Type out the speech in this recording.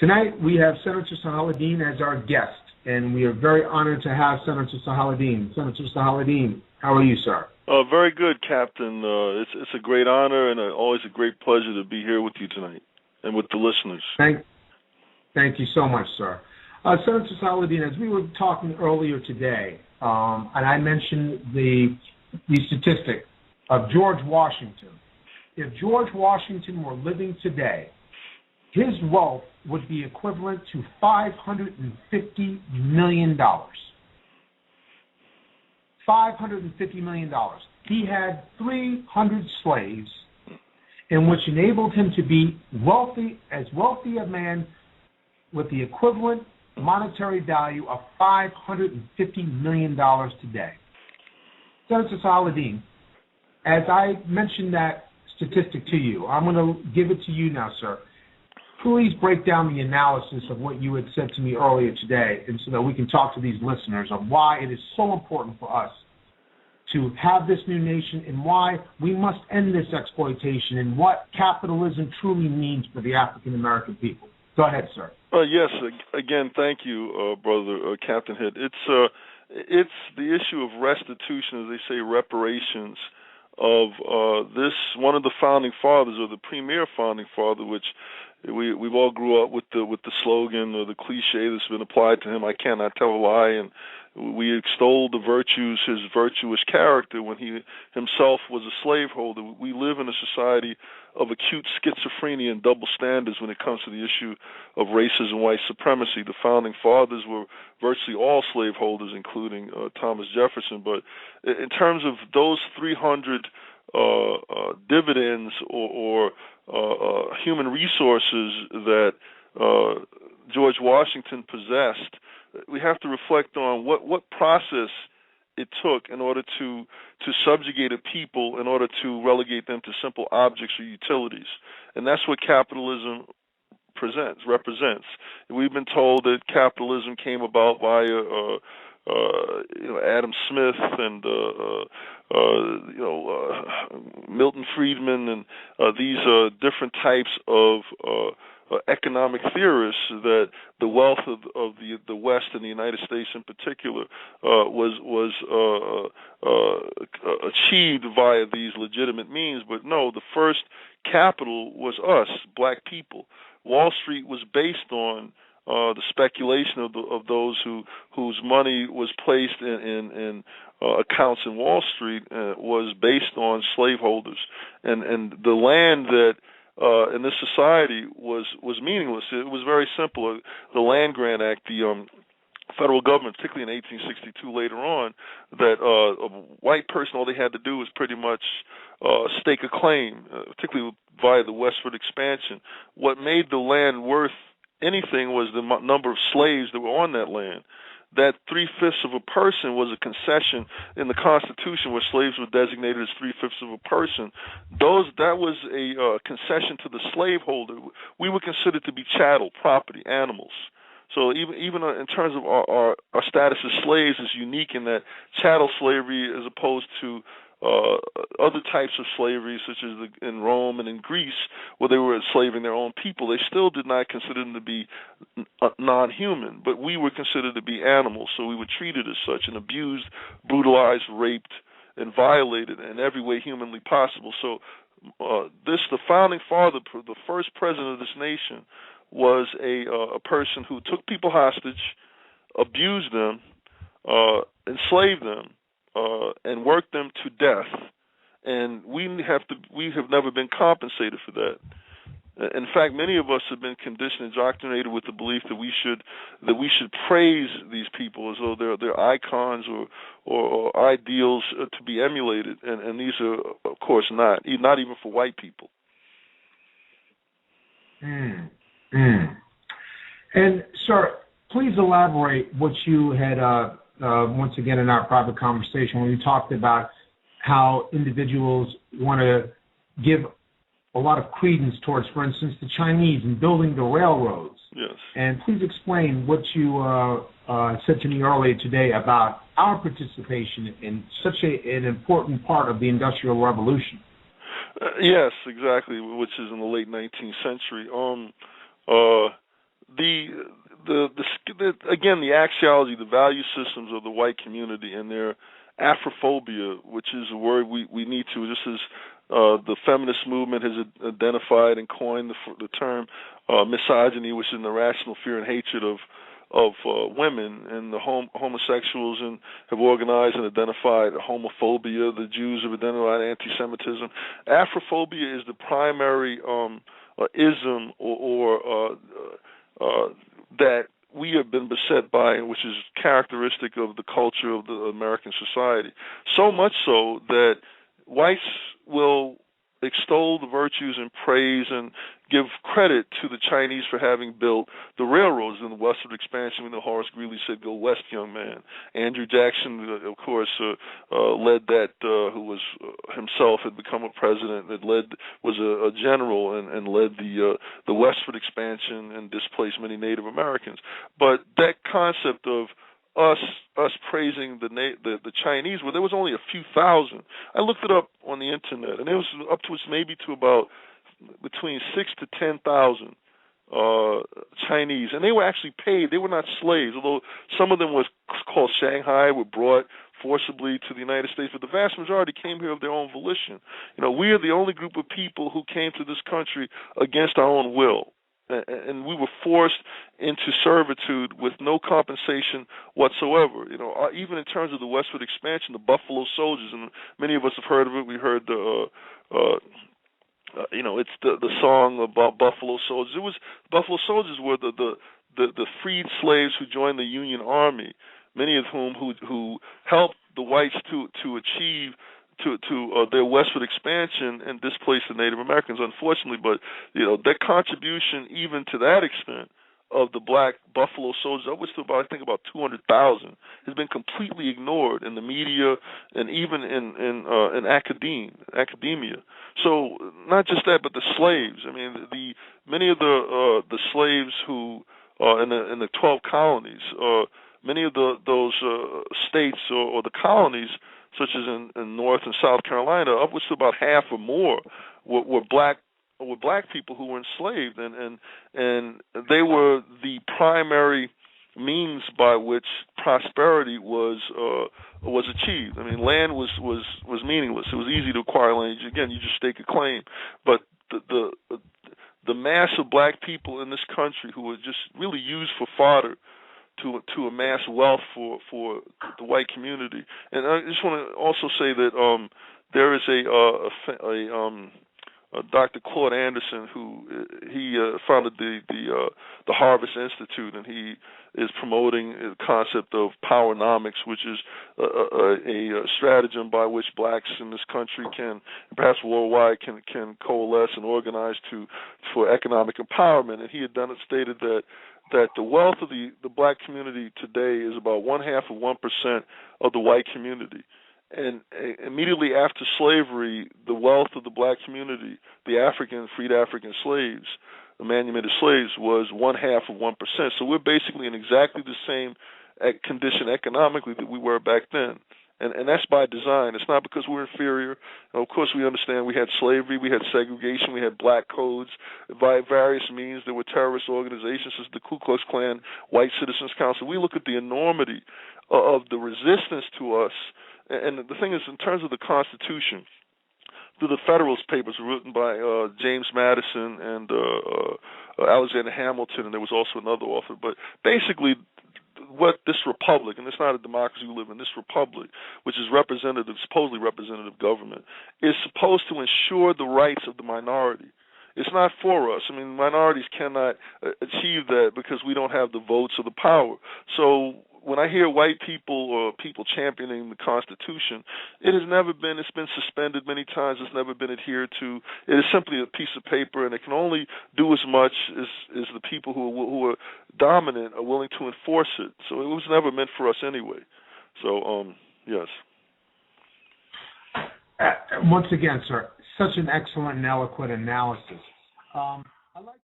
Tonight we have Senator Sahaludeen as our guest, and we are very honored to have Senator Sahaludeen. Senator Sahaludeen, how are you, sir? Very good, Captain. It's a great honor and always a great pleasure to be here with you tonight and with the listeners. Thank you so much, sir. Senator Sahaludeen, as we were talking earlier today, and I mentioned the statistic of George Washington. If George Washington were living today, his wealth would be equivalent to $550 million. $550 million. He had 300 slaves, in which enabled him to be wealthy a man with the equivalent monetary value of $550 million today. Senator Sahaludeen, as I mentioned that statistic to you, I'm going to give it to you now, sir. Please break down the analysis of what you had said to me earlier today, and so that we can talk to these listeners of why it is so important for us to have this new nation and why we must end this exploitation and what capitalism truly means for the African American people. Go ahead, sir. Yes, again, thank you, Brother Captain Hitt. It's the issue of restitution, as they say, reparations, of this, one of the founding fathers, or the premier founding father, which we've all grew up with the slogan or the cliche that's been applied to him, I cannot tell a lie, and we extol the virtues, his virtuous character when he himself was a slaveholder. We live in a society of acute schizophrenia and double standards when it comes to the issue of racism and white supremacy. The founding fathers were virtually all slaveholders, including Thomas Jefferson. But in terms of those 300 dividends or human resources that George Washington possessed, we have to reflect on what process it took in order to subjugate a people, in order to relegate them to simple objects or utilities. And that's what capitalism represents. We've been told that capitalism came about via Adam Smith and Milton Friedman and these different types of economic theorists, that the wealth of the West and the United States in particular was achieved via these legitimate means. But no, the first capital was us, black people. Wall Street was based on the speculation of those whose money was placed in accounts in Wall Street was based on slaveholders, and the land that in this society was meaningless. It was very simple. The Land Grant Act, the federal government, particularly in 1862 later on, that a white person, all they had to do was pretty much stake a claim, particularly via the westward expansion. What made the land worth anything was the number of slaves that were on that land. That 3/5 of a person was a concession in the Constitution, where slaves were designated as 3/5 of a person. That was a concession to the slaveholder. We were considered to be chattel, property, animals. So even in terms of our status as slaves is unique in that chattel slavery, as opposed to other types of slavery, such as in Rome and in Greece, where they were enslaving their own people, they still did not consider them to be non-human, but we were considered to be animals, so we were treated as such and abused, brutalized, raped, and violated in every way humanly possible. So the founding father, the first president of this nation, was a person who took people hostage, abused them, enslaved them, and worked them to death, and we have never been compensated for that. In fact, many of us have been conditioned, indoctrinated with the belief that we should praise these people as though they're icons or ideals to be emulated, and these are, of course, not even for white people. And sir, please elaborate what you had. Once again, in our private conversation, when we talked about how individuals want to give a lot of credence towards, for instance, the Chinese and building the railroads. Yes. And please explain what you said to me earlier today about our participation in such an important part of the Industrial Revolution. Yes, exactly, which is in the late 19th century. again, the axiology, the value systems of the white community and their Afrophobia, which is a word we need to, just as the feminist movement has identified and coined the term misogyny, which is an irrational fear and hatred of women, and the homosexuals and have organized and identified homophobia. The Jews have identified anti-Semitism. Afrophobia is the primary ism or that we have been beset by, which is characteristic of the culture of the American society. So much so that whites will extol the virtues and praise and give credit to the Chinese for having built the railroads in the westward expansion. Horace Greeley said, "Go west, young man." Andrew Jackson, of course, led that, who was himself had become a president, was a general and led the westward expansion and displaced many Native Americans. But that concept of us praising the Chinese, where there was only a few thousand. I looked it up on the internet, and it was up to maybe to about between 6,000 to 10,000 Chinese, and they were actually paid. They were not slaves, although some of them was called Shanghai, were brought forcibly to the United States, but the vast majority came here of their own volition. We are the only group of people who came to this country against our own will. And we were forced into servitude with no compensation whatsoever. Even in terms of the westward expansion, the Buffalo Soldiers, and many of us have heard of it. We heard it's the song about Buffalo Soldiers. Buffalo Soldiers were the freed slaves who joined the Union Army, many of whom who helped the whites to achieve their westward expansion and displace the Native Americans, unfortunately. But their contribution, even to that extent, of the black Buffalo Soldiers, up to I think about 200,000, has been completely ignored in the media and even in academia. So not just that, but the slaves. I mean, many of the slaves who in the 12 colonies, many of those states or the colonies, such as in North and South Carolina, upwards to about half or more were black people who were enslaved, and they were the primary means by which prosperity was achieved. I mean, land was meaningless. It was easy to acquire land. Again, you just stake a claim, but the mass of black people in this country who were just really used for fodder to amass wealth for the white community. And I just want to also say that there is a Dr. Claude Anderson, who he founded the Harvest Institute, and he is promoting the concept of powernomics, which is a stratagem by which blacks in this country can, perhaps worldwide, can coalesce and organize for economic empowerment. And he had stated that the wealth of the black community today is about 0.5% of the white community. And immediately after slavery, the wealth of the black community, the freed African slaves, the manumitted slaves, was 0.5%. So we're basically in exactly the same condition economically that we were back then. And that's by design. It's not because we're inferior. Of course, we understand we had slavery, we had segregation, we had black codes. By various means, there were terrorist organizations such as the Ku Klux Klan, White Citizens Council. We look at the enormity of the resistance to us. And the thing is, in terms of the Constitution, through the Federalist Papers written by James Madison and Alexander Hamilton, and there was also another author, but basically what this republic, and it's not a democracy we live in, this republic, which is supposedly representative government, is supposed to ensure the rights of the minority. It's not for us. I mean, minorities cannot achieve that because we don't have the votes or the power. So when I hear white people or people championing the Constitution, it's been suspended many times, it's never been adhered to. It is simply a piece of paper, and it can only do as much as the people who are dominant are willing to enforce it. So it was never meant for us anyway. So, yes. Once again, sir, such an excellent and eloquent analysis. I like